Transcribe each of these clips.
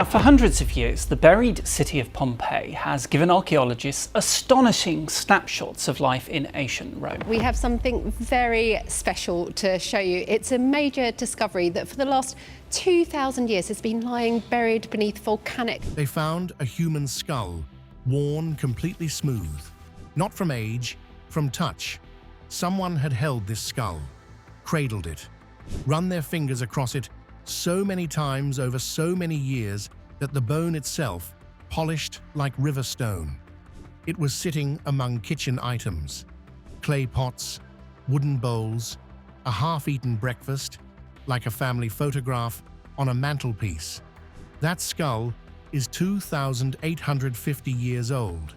for hundreds of years, the buried city of Pompeii has given archaeologists astonishing snapshots of life in ancient Rome. We have something very special to show you. It's a major discovery that for the last 2,000 years has been lying buried beneath volcanic. They found a human skull, worn completely smooth. Not from age, from touch. Someone had held this skull, cradled it, run their fingers across it so many times over so many years that the bone itself polished like river stone. It was sitting among kitchen items, clay pots, wooden bowls, a half-eaten breakfast, like a family photograph on a mantelpiece. That skull is 2,850 years old.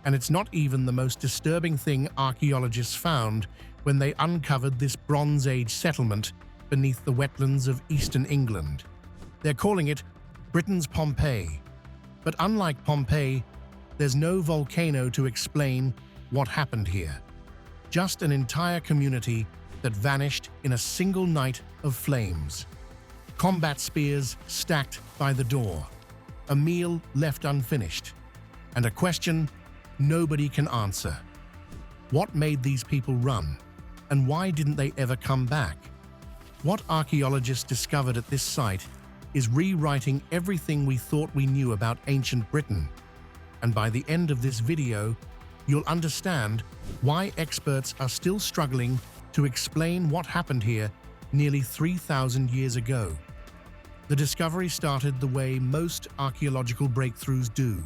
And it's not even the most disturbing thing archaeologists found when they uncovered this Bronze Age settlement beneath the wetlands of eastern England. They're calling it Britain's Pompeii. But unlike Pompeii, there's no volcano to explain what happened here. Just an entire community that vanished in a single night of flames. Combat spears stacked by the door. A meal left unfinished. And a question nobody can answer. What made these people run? And why didn't they ever come back? What archaeologists discovered at this site is rewriting everything we thought we knew about ancient Britain. And by the end of this video, you'll understand why experts are still struggling to explain what happened here nearly 3,000 years ago. The discovery started the way most archaeological breakthroughs do,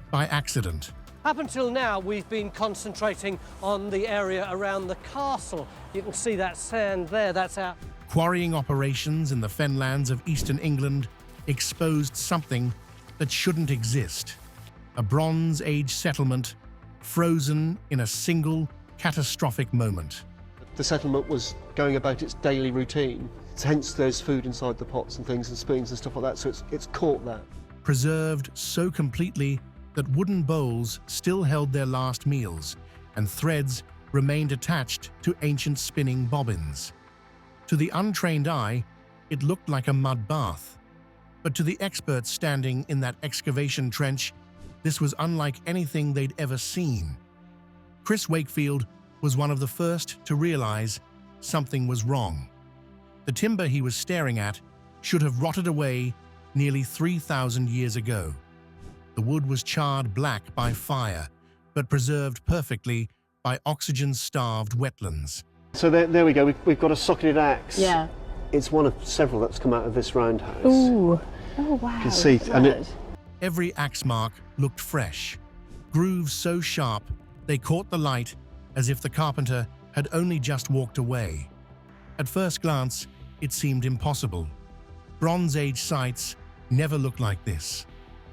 by accident. Up until now, we've been concentrating on the area around the castle. You can see that sand there, that's our... Quarrying operations in the fenlands of eastern England exposed something that shouldn't exist. A Bronze Age settlement frozen in a single catastrophic moment. The settlement was going about its daily routine, hence there's food inside the pots and things and spoons and stuff like that, so it's caught that. Preserved so completely that wooden bowls still held their last meals, and threads remained attached to ancient spinning bobbins. To the untrained eye, it looked like a mud bath. But to the experts standing in that excavation trench, this was unlike anything they'd ever seen. Chris Wakefield was one of the first to realize something was wrong. The timber he was staring at should have rotted away nearly 3,000 years ago. The wood was charred black by fire, but preserved perfectly by oxygen-starved wetlands. So there we go, we've got a socketed axe. Yeah. It's one of several that's come out of this roundhouse. Ooh. Oh, wow. You can see, and Every axe mark looked fresh, grooves so sharp they caught the light as if the carpenter had only just walked away. At first glance, it seemed impossible. Bronze Age sites never look like this.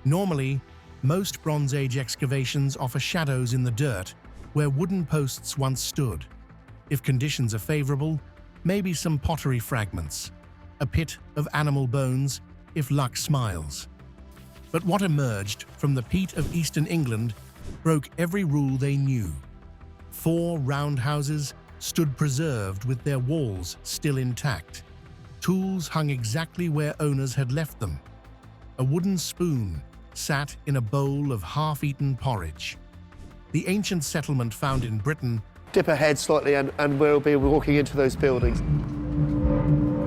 Normally, most Bronze Age excavations offer shadows in the dirt where wooden posts once stood. If conditions are favorable, maybe some pottery fragments, a pit of animal bones if luck smiles. But what emerged from the peat of eastern England broke every rule they knew. 4 roundhouses stood preserved with their walls still intact. Tools hung exactly where owners had left them. A wooden spoon sat in a bowl of half-eaten porridge. The ancient settlement found in Britain dip ahead slightly and we'll be walking into those buildings.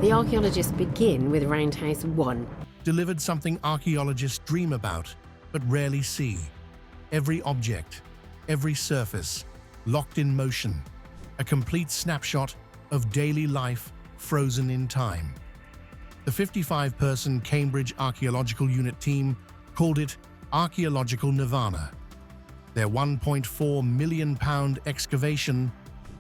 The archaeologists begin with Roundhouse 1. delivered something archaeologists dream about but rarely see. Every object, every surface, locked in motion. A complete snapshot of daily life frozen in time. The 55-person Cambridge Archaeological Unit team called it Archaeological Nirvana. Their £1.4 million excavation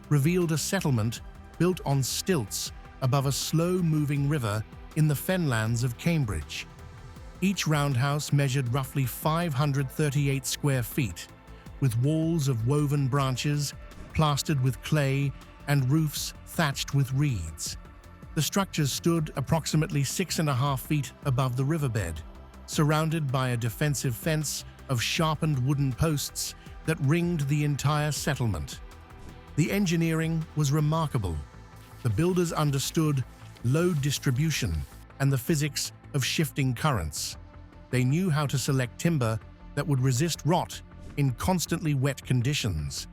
revealed a settlement built on stilts above a slow-moving river in the fenlands of Cambridge. Each roundhouse measured roughly 538 square feet, with walls of woven branches plastered with clay and roofs thatched with reeds. The structures stood approximately 6.5 feet above the riverbed, surrounded by a defensive fence of sharpened wooden posts that ringed the entire settlement. The engineering was remarkable. The builders understood load distribution and the physics of shifting currents. They knew how to select timber that would resist rot in constantly wet conditions.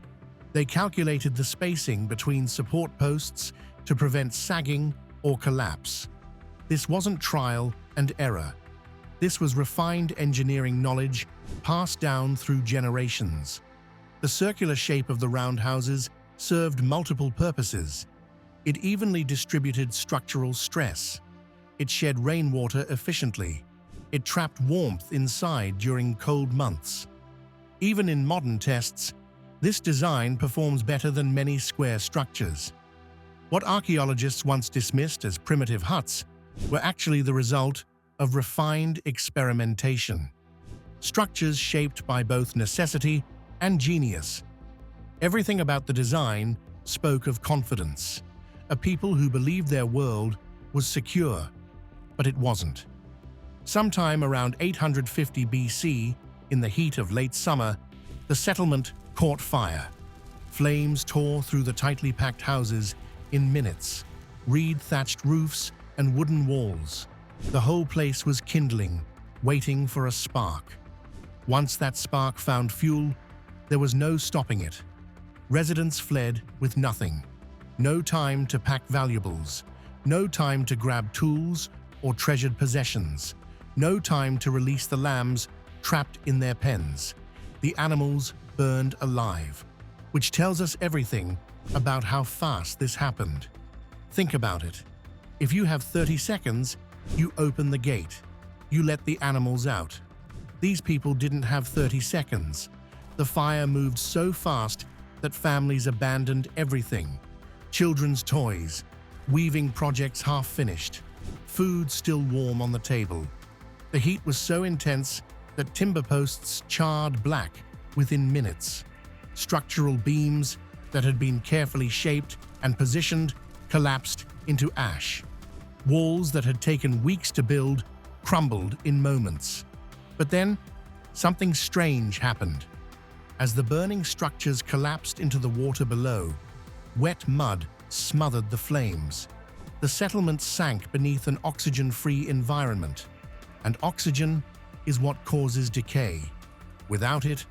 They calculated the spacing between support posts to prevent sagging or collapse. This wasn't trial and error. This was refined engineering knowledge passed down through generations. The circular shape of the roundhouses served multiple purposes. It evenly distributed structural stress. It shed rainwater efficiently. It trapped warmth inside during cold months. Even in modern tests, this design performs better than many square structures. What archaeologists once dismissed as primitive huts were actually the result of refined experimentation. Structures shaped by both necessity and genius. Everything about the design spoke of confidence, a people who believed their world was secure, but it wasn't. Sometime around 850 BC, in the heat of late summer, the settlement caught fire. Flames tore through the tightly packed houses in minutes, reed-thatched roofs and wooden walls. The whole place was kindling, waiting for a spark. Once that spark found fuel, there was no stopping it. Residents fled with nothing. No time to pack valuables, no time to grab tools or treasured possessions, no time to release the lambs trapped in their pens. The animals burned alive, which tells us everything about how fast this happened. Think about it. If you have 30 seconds, you open the gate. You let the animals out. These people didn't have 30 seconds. The fire moved so fast that families abandoned everything. Children's toys, weaving projects half finished, food still warm on the table. The heat was so intense that timber posts charred black within minutes. Structural beams that had been carefully shaped and positioned collapsed into ash. Walls that had taken weeks to build crumbled in moments. But then, something strange happened. As the burning structures collapsed into the water below, wet mud smothered the flames. The settlement sank beneath an oxygen-free environment, and oxygen is what causes decay. Without it,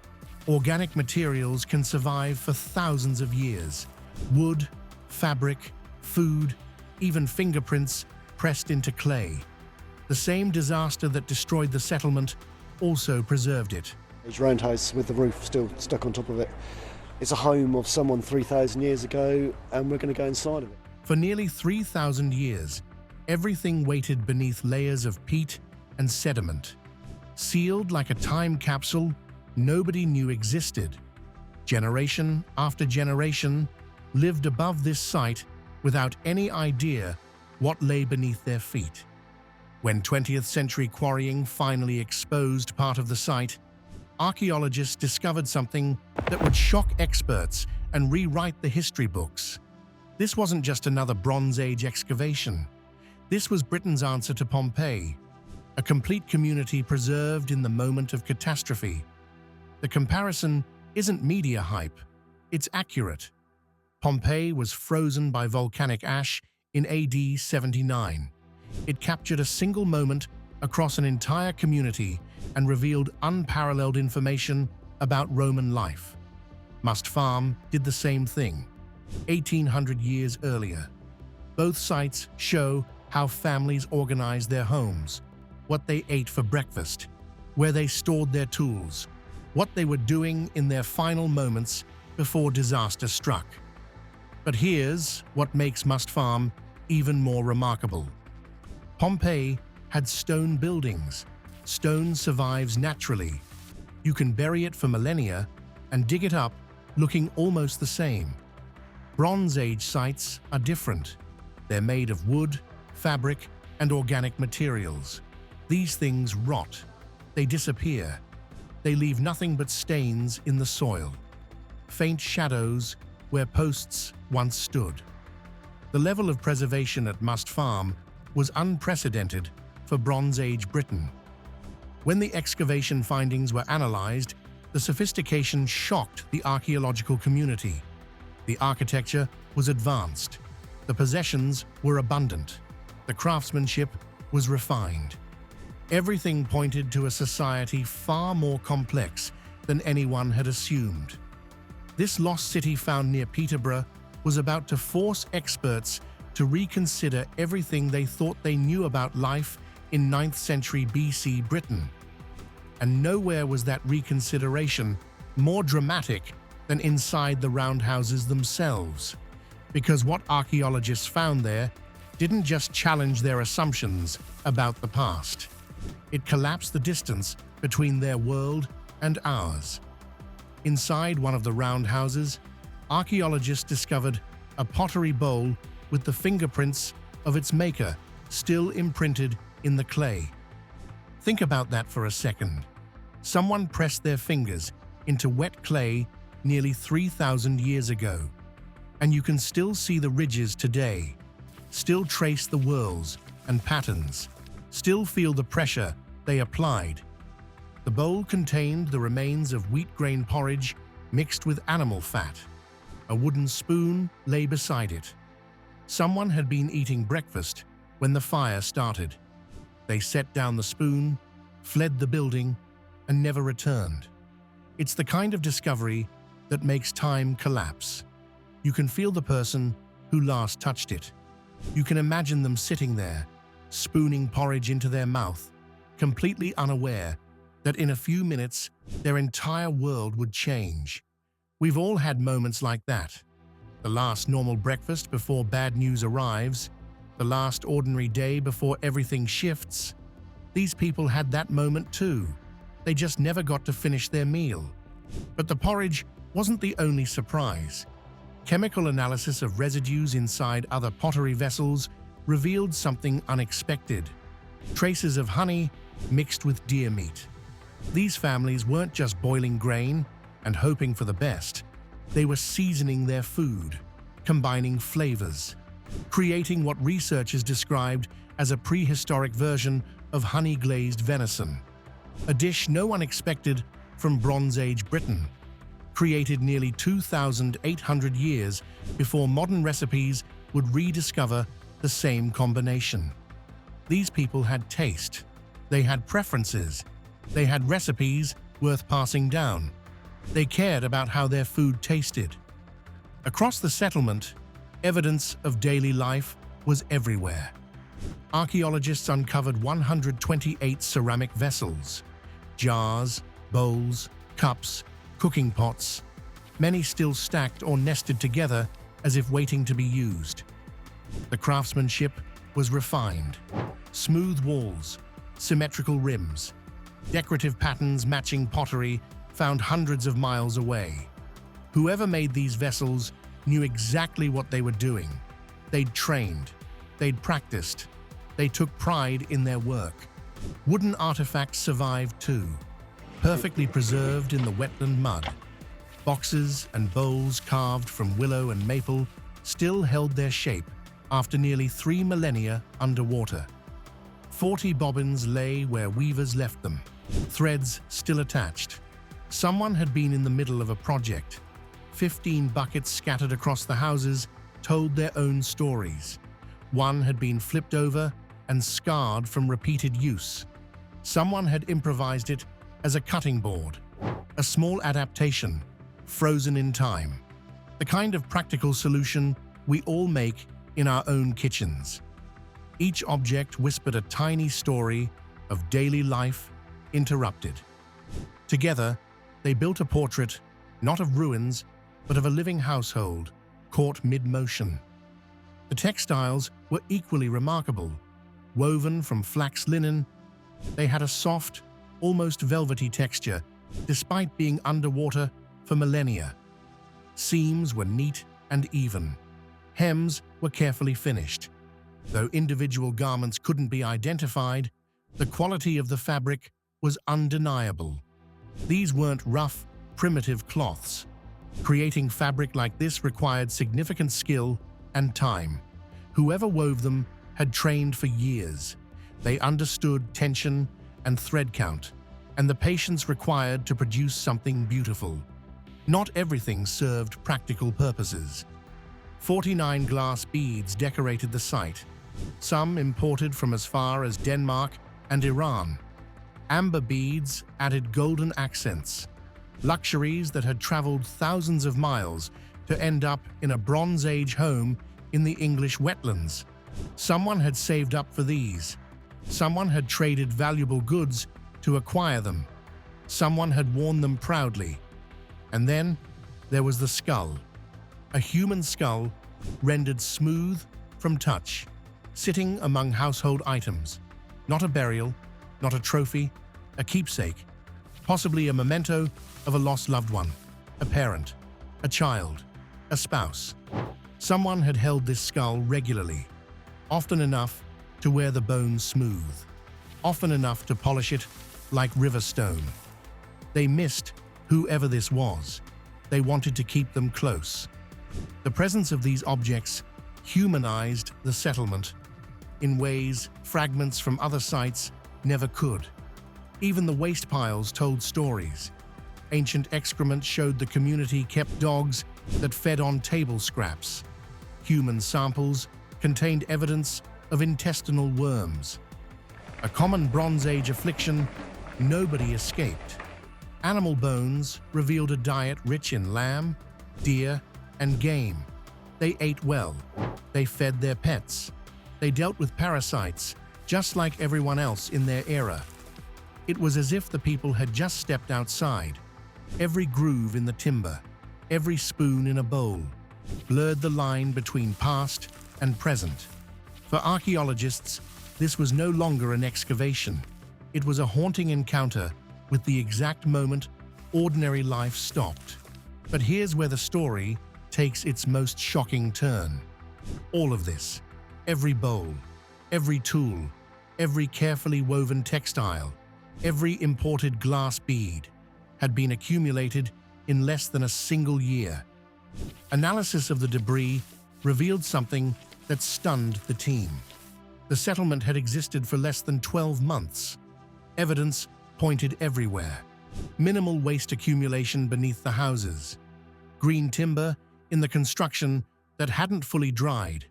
organic materials can survive for thousands of years. Wood, fabric, food, even fingerprints pressed into clay. The same disaster that destroyed the settlement also preserved it. It's a roundhouse with the roof still stuck on top of it. It's a home of someone 3,000 years ago, and we're going to go inside of it. For nearly 3,000 years, everything waited beneath layers of peat and sediment. Sealed like a time capsule nobody knew existed. Generation after generation lived above this site without any idea what lay beneath their feet. When 20th century quarrying finally exposed part of the site, archaeologists discovered something that would shock experts and rewrite the history books. This wasn't just another Bronze Age excavation. This was Britain's answer to Pompeii, a complete community preserved in the moment of catastrophe. The comparison isn't media hype, it's accurate. Pompeii was frozen by volcanic ash in AD 79. It captured a single moment across an entire community and revealed unparalleled information about Roman life. Must Farm did the same thing, 1,800 years earlier. Both sites show how families organized their homes, what they ate for breakfast, where they stored their tools, what they were doing in their final moments before disaster struck. But here's what makes Must Farm even more remarkable. Pompeii had stone buildings. Stone survives naturally. You can bury it for millennia and dig it up looking almost the same. Bronze Age sites are different. They're made of wood, fabric, and organic materials. These things rot. They disappear. They leave nothing but stains in the soil, faint shadows where posts once stood. The level of preservation at Must Farm was unprecedented for Bronze Age Britain. When the excavation findings were analyzed, the sophistication shocked the archaeological community. The architecture was advanced. The possessions were abundant. The craftsmanship was refined. Everything pointed to a society far more complex than anyone had assumed. This lost city found near Peterborough was about to force experts to reconsider everything they thought they knew about life in 9th century BC Britain. And nowhere was that reconsideration more dramatic than inside the roundhouses themselves, because what archaeologists found there didn't just challenge their assumptions about the past. It collapsed the distance between their world and ours. Inside one of the roundhouses, archaeologists discovered a pottery bowl with the fingerprints of its maker still imprinted in the clay. Think about that for a second. Someone pressed their fingers into wet clay nearly 3,000 years ago, and you can still see the ridges today, still trace the whorls and patterns, still feel the pressure they applied. The bowl contained the remains of wheat grain porridge mixed with animal fat. A wooden spoon lay beside it. Someone had been eating breakfast when the fire started. They set down the spoon, fled the building, and never returned. It's the kind of discovery that makes time collapse. You can feel the person who last touched it. You can imagine them sitting there, spooning porridge into their mouth, completely unaware that in a few minutes their entire world would change. We've all had moments like that. The last normal breakfast before bad news arrives, the last ordinary day before everything shifts. These people had that moment too. They just never got to finish their meal. But the porridge wasn't the only surprise. Chemical analysis of residues inside other pottery vessels revealed something unexpected. Traces of honey mixed with deer meat. These families weren't just boiling grain and hoping for the best. They were seasoning their food, combining flavors, creating what researchers described as a prehistoric version of honey-glazed venison. A dish no one expected from Bronze Age Britain, created nearly 2,800 years before modern recipes would rediscover the same combination. These people had taste, they had preferences, they had recipes worth passing down. They cared about how their food tasted. Across the settlement, evidence of daily life was everywhere. Archaeologists uncovered 128 ceramic vessels, jars, bowls, cups, cooking pots, many still stacked or nested together as if waiting to be used. The craftsmanship was refined. Smooth walls, symmetrical rims, decorative patterns matching pottery found hundreds of miles away. Whoever made these vessels knew exactly what they were doing. They'd trained, they'd practiced, they took pride in their work. Wooden artifacts survived too, perfectly preserved in the wetland mud. Boxes and bowls carved from willow and maple still held their shape after nearly 3 millennia underwater. 40 bobbins lay where weavers left them, threads still attached. Someone had been in the middle of a project. 15 buckets scattered across the houses told their own stories. One had been flipped over and scarred from repeated use. Someone had improvised it as a cutting board, a small adaptation, frozen in time. The kind of practical solution we all make in our own kitchens. Each object whispered a tiny story of daily life interrupted. Together, they built a portrait, not of ruins, but of a living household caught mid-motion. The textiles were equally remarkable. Woven from flax linen, they had a soft, almost velvety texture, despite being underwater for millennia. Seams were neat and even. Hems were carefully finished. Though individual garments couldn't be identified, the quality of the fabric was undeniable. These weren't rough, primitive cloths. Creating fabric like this required significant skill and time. Whoever wove them had trained for years. They understood tension and thread count, and the patience required to produce something beautiful. Not everything served practical purposes. 49 glass beads decorated the site, some imported from as far as Denmark and Iran. Amber beads added golden accents, luxuries that had traveled thousands of miles to end up in a Bronze Age home in the English wetlands. Someone had saved up for these. Someone had traded valuable goods to acquire them. Someone had worn them proudly. And then there was the skull. A human skull rendered smooth from touch, sitting among household items. Not a burial, not a trophy, a keepsake, possibly a memento of a lost loved one, a parent, a child, a spouse. Someone had held this skull regularly, often enough to wear the bone smooth, often enough to polish it like river stone. They missed whoever this was. They wanted to keep them close. The presence of these objects humanized the settlement in ways fragments from other sites never could. Even the waste piles told stories. Ancient excrement showed the community kept dogs that fed on table scraps. Human samples contained evidence of intestinal worms. A common Bronze Age affliction, nobody escaped. Animal bones revealed a diet rich in lamb, deer, and game. They ate well. They fed their pets. They dealt with parasites, just like everyone else in their era. It was as if the people had just stepped outside. Every groove in the timber, every spoon in a bowl, blurred the line between past and present. For archaeologists, this was no longer an excavation. It was a haunting encounter with the exact moment ordinary life stopped. But here's where the story takes its most shocking turn. All of this, every bowl, every tool, every carefully woven textile, every imported glass bead, had been accumulated in less than a single year. Analysis of the debris revealed something that stunned the team. The settlement had existed for less than 12 months. Evidence pointed everywhere. Minimal waste accumulation beneath the houses. Green timber in the construction that hadn't fully dried.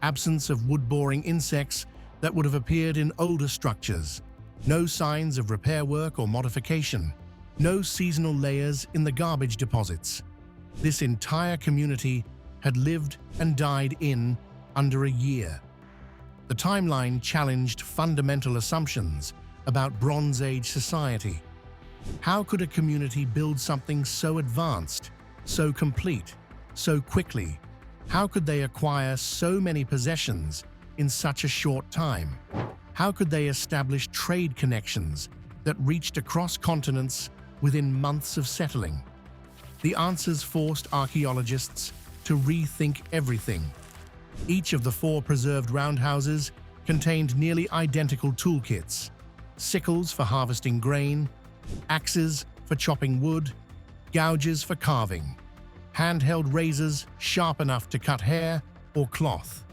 Absence of wood-boring insects that would have appeared in older structures. No signs of repair work or modification. No seasonal layers in the garbage deposits. This entire community had lived and died in under a year. The timeline challenged fundamental assumptions about Bronze Age society. How could a community build something so advanced, so complete, so quickly? How could they acquire so many possessions in such a short time? How could they establish trade connections that reached across continents within months of settling? The answers forced archaeologists to rethink everything. Each of the 4 preserved roundhouses contained nearly identical toolkits: sickles for harvesting grain, axes for chopping wood, gouges for carving, handheld razors sharp enough to cut hair or cloth.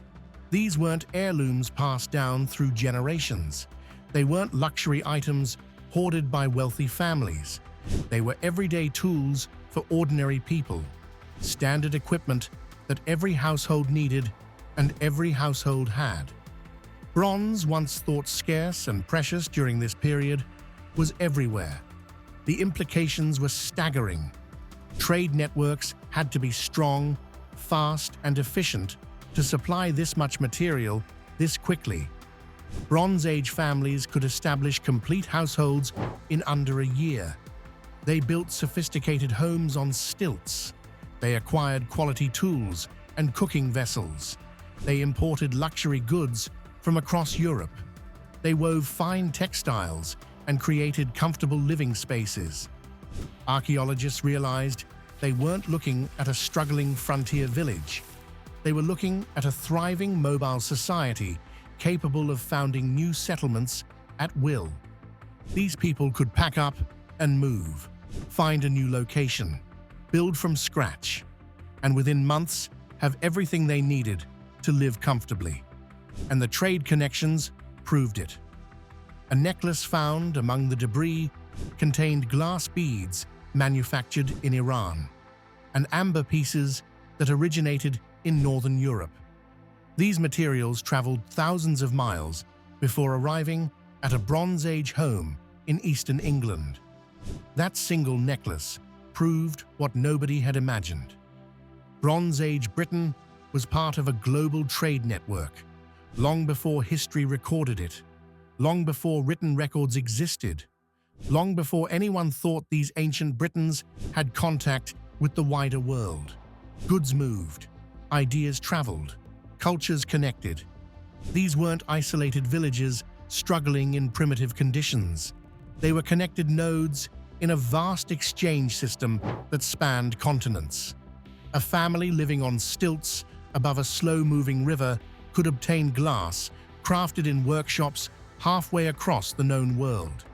These weren't heirlooms passed down through generations. They weren't luxury items hoarded by wealthy families. They were everyday tools for ordinary people, standard equipment that every household needed and every household had. Bronze, once thought scarce and precious during this period, was everywhere. The implications were staggering. Trade networks had to be strong, fast, and efficient to supply this much material this quickly. Bronze Age families could establish complete households in under a year. They built sophisticated homes on stilts. They acquired quality tools and cooking vessels. They imported luxury goods from across Europe. They wove fine textiles and created comfortable living spaces. Archaeologists realized they weren't looking at a struggling frontier village. They were looking at a thriving mobile society capable of founding new settlements at will. These people could pack up and move, find a new location, build from scratch, and within months have everything they needed to live comfortably. And the trade connections proved it. A necklace found among the debris contained glass beads manufactured in Iran, and amber pieces that originated in Northern Europe. These materials traveled thousands of miles before arriving at a Bronze Age home in eastern England. That single necklace proved what nobody had imagined. Bronze Age Britain was part of a global trade network, long before history recorded it, long before written records existed, long before anyone thought these ancient Britons had contact with the wider world. Goods moved, ideas traveled, cultures connected. These weren't isolated villages struggling in primitive conditions. They were connected nodes in a vast exchange system that spanned continents. A family living on stilts above a slow-moving river could obtain glass crafted in workshops halfway across the known world.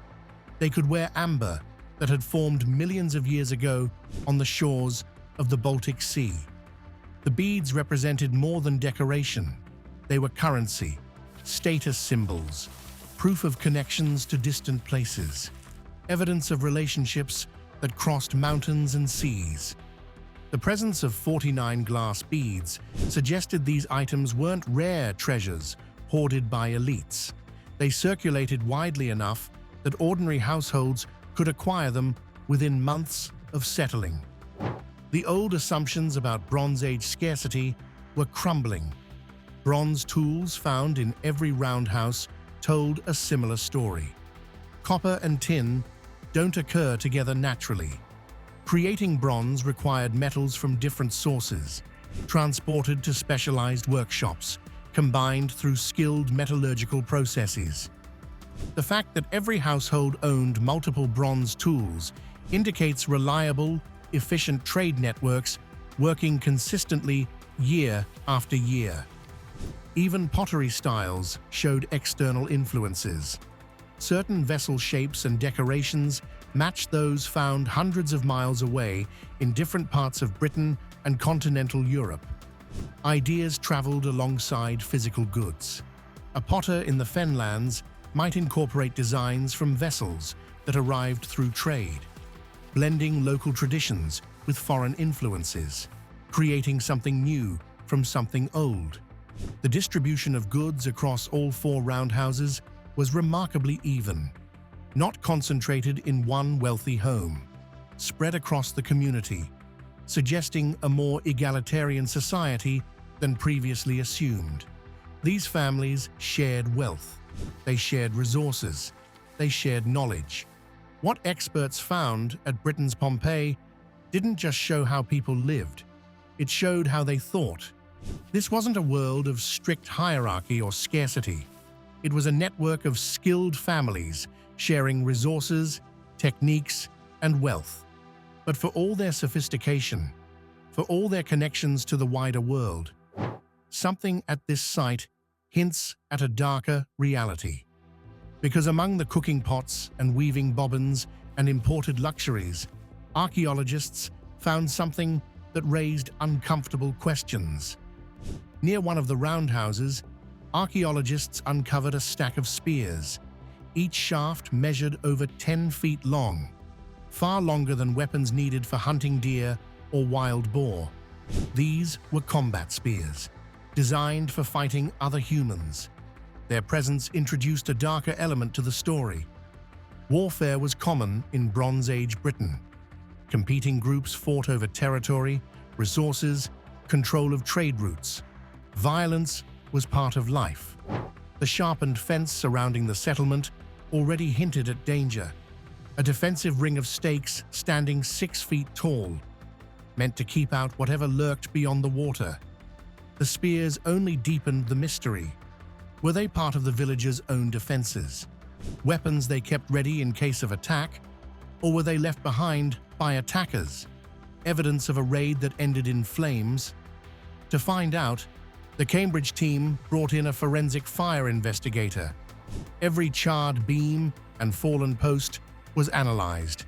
They could wear amber that had formed millions of years ago on the shores of the Baltic Sea. The beads represented more than decoration. They were currency, status symbols, proof of connections to distant places, evidence of relationships that crossed mountains and seas. The presence of 49 glass beads suggested these items weren't rare treasures hoarded by elites. They circulated widely enough that ordinary households could acquire them within months of settling. The old assumptions about Bronze Age scarcity were crumbling. Bronze tools found in every roundhouse told a similar story. Copper and tin don't occur together naturally. Creating bronze required metals from different sources, transported to specialized workshops, combined through skilled metallurgical processes. The fact that every household owned multiple bronze tools indicates reliable, efficient trade networks working consistently year after year. Even pottery styles showed external influences. Certain vessel shapes and decorations matched those found hundreds of miles away in different parts of Britain and continental Europe. Ideas traveled alongside physical goods. A potter in the Fenlands might incorporate designs from vessels that arrived through trade, blending local traditions with foreign influences, creating something new from something old. The distribution of goods across all four roundhouses was remarkably even, not concentrated in one wealthy home, spread across the community, suggesting a more egalitarian society than previously assumed. These families shared wealth, they shared resources, they shared knowledge. What experts found at Britain's Pompeii didn't just show how people lived, it showed how they thought. This wasn't a world of strict hierarchy or scarcity. It was a network of skilled families sharing resources, techniques, and wealth. But for all their sophistication, for all their connections to the wider world, something at this site hints at a darker reality. Because among the cooking pots and weaving bobbins and imported luxuries, archaeologists found something that raised uncomfortable questions. Near one of the roundhouses, archaeologists uncovered a stack of spears. Each shaft measured over 10 feet long, far longer than weapons needed for hunting deer or wild boar. These were combat spears, designed for fighting other humans. Their presence introduced a darker element to the story. Warfare was common in Bronze Age Britain. Competing groups fought over territory, resources, control of trade routes. Violence was part of life. The sharpened fence surrounding the settlement already hinted at danger. A defensive ring of stakes standing 6 feet tall, meant to keep out whatever lurked beyond the water. The spears only deepened the mystery. Were they part of the villagers' own defenses? Weapons they kept ready in case of attack? Or were they left behind by attackers? Evidence of a raid that ended in flames? To find out, the Cambridge team brought in a forensic fire investigator. Every charred beam and fallen post was analyzed.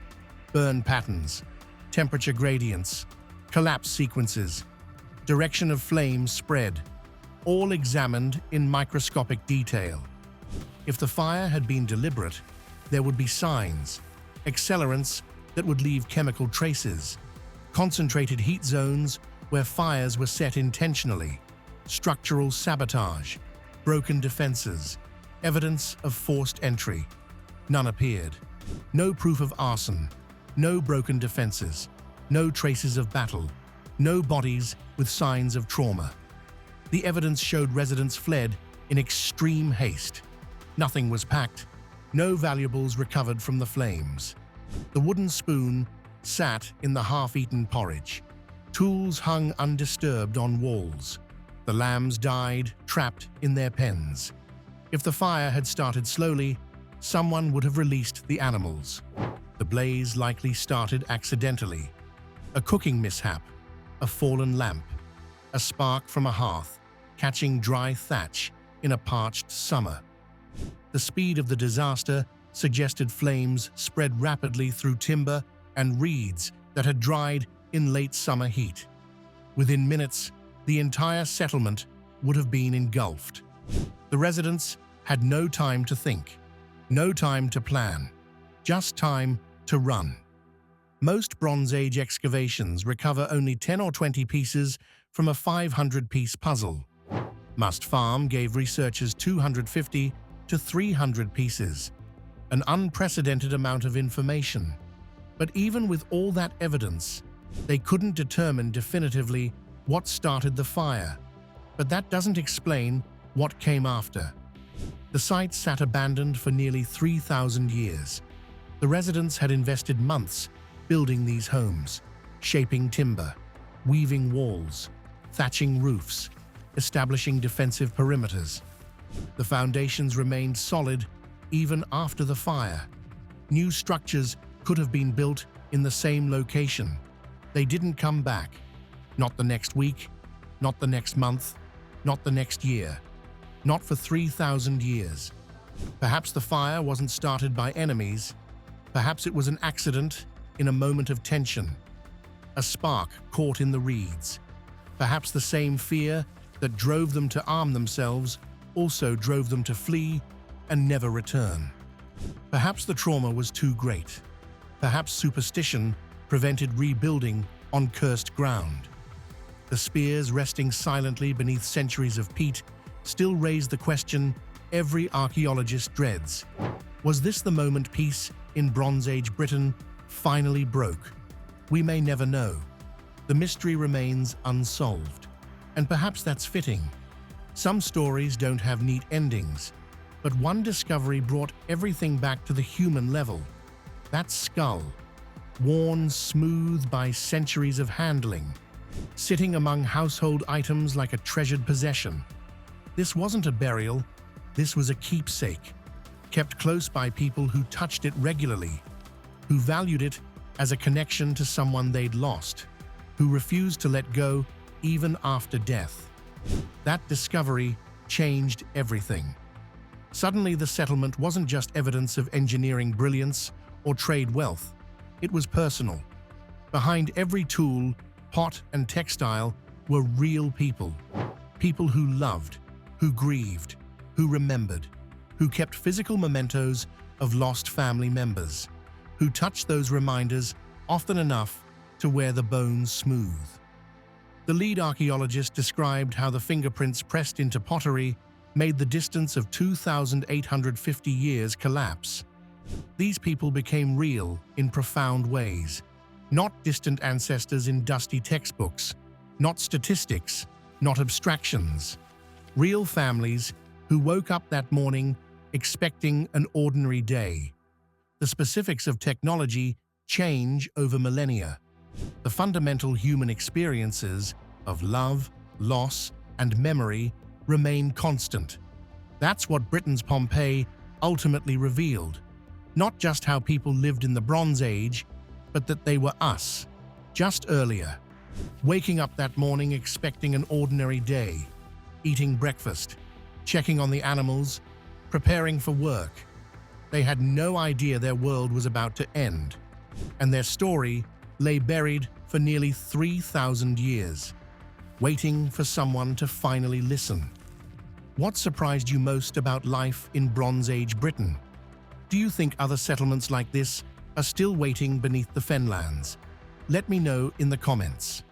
Burn patterns, temperature gradients, collapse sequences, direction of flames spread, all examined in microscopic detail. If the fire had been deliberate, there would be signs, accelerants that would leave chemical traces, concentrated heat zones where fires were set intentionally, structural sabotage, broken defenses. Evidence of forced entry. None appeared. No proof of arson. No broken defenses. No traces of battle. No bodies with signs of trauma. The evidence showed residents fled in extreme haste. Nothing was packed. No valuables recovered from the flames. The wooden spoon sat in the half-eaten porridge. Tools hung undisturbed on walls. The lambs died, trapped in their pens. If the fire had started slowly, someone would have released the animals. The blaze likely started accidentally. A cooking mishap, a fallen lamp, a spark from a hearth, catching dry thatch in a parched summer. The speed of the disaster suggested flames spread rapidly through timber and reeds that had dried in late summer heat. Within minutes, the entire settlement would have been engulfed. The residents had no time to think, no time to plan, just time to run. Most Bronze Age excavations recover only 10 or 20 pieces from a 500-piece puzzle. Must Farm gave researchers 250 to 300 pieces, an unprecedented amount of information. But even with all that evidence, they couldn't determine definitively what started the fire. But that doesn't explain what came after. The site sat abandoned for nearly 3,000 years. The residents had invested months building these homes, shaping timber, weaving walls, thatching roofs, establishing defensive perimeters. The foundations remained solid even after the fire. New structures could have been built in the same location. They didn't come back. Not the next week, not the next month, not the next year. Not for 3,000 years. Perhaps the fire wasn't started by enemies. Perhaps it was an accident in a moment of tension. A spark caught in the reeds. Perhaps the same fear that drove them to arm themselves also drove them to flee and never return. Perhaps the trauma was too great. Perhaps superstition prevented rebuilding on cursed ground. The spears resting silently beneath centuries of peat still raise the question every archaeologist dreads. Was this the moment peace in Bronze Age Britain finally broke? We may never know. The mystery remains unsolved. And perhaps that's fitting. Some stories don't have neat endings, but one discovery brought everything back to the human level. That skull, worn smooth by centuries of handling, sitting among household items like a treasured possession. This wasn't a burial, this was a keepsake, kept close by people who touched it regularly, who valued it as a connection to someone they'd lost, who refused to let go even after death. That discovery changed everything. Suddenly, the settlement wasn't just evidence of engineering brilliance or trade wealth. It was personal. Behind every tool, pot, and textile were real people. People who loved, who grieved, who remembered, who kept physical mementos of lost family members, who touched those reminders often enough to wear the bones smooth. The lead archaeologist described how the fingerprints pressed into pottery made the distance of 2,850 years collapse. These people became real in profound ways, not distant ancestors in dusty textbooks, not statistics, not abstractions. Real families who woke up that morning expecting an ordinary day. The specifics of technology change over millennia. The fundamental human experiences of love, loss, and memory remain constant. That's what Britain's Pompeii ultimately revealed. Not just how people lived in the Bronze Age, but that they were us, just earlier. Waking up that morning expecting an ordinary day, eating breakfast, checking on the animals, preparing for work. They had no idea their world was about to end, and their story lay buried for nearly 3,000 years, waiting for someone to finally listen. What surprised you most about life in Bronze Age Britain? Do you think other settlements like this are still waiting beneath the fenlands? Let me know in the comments.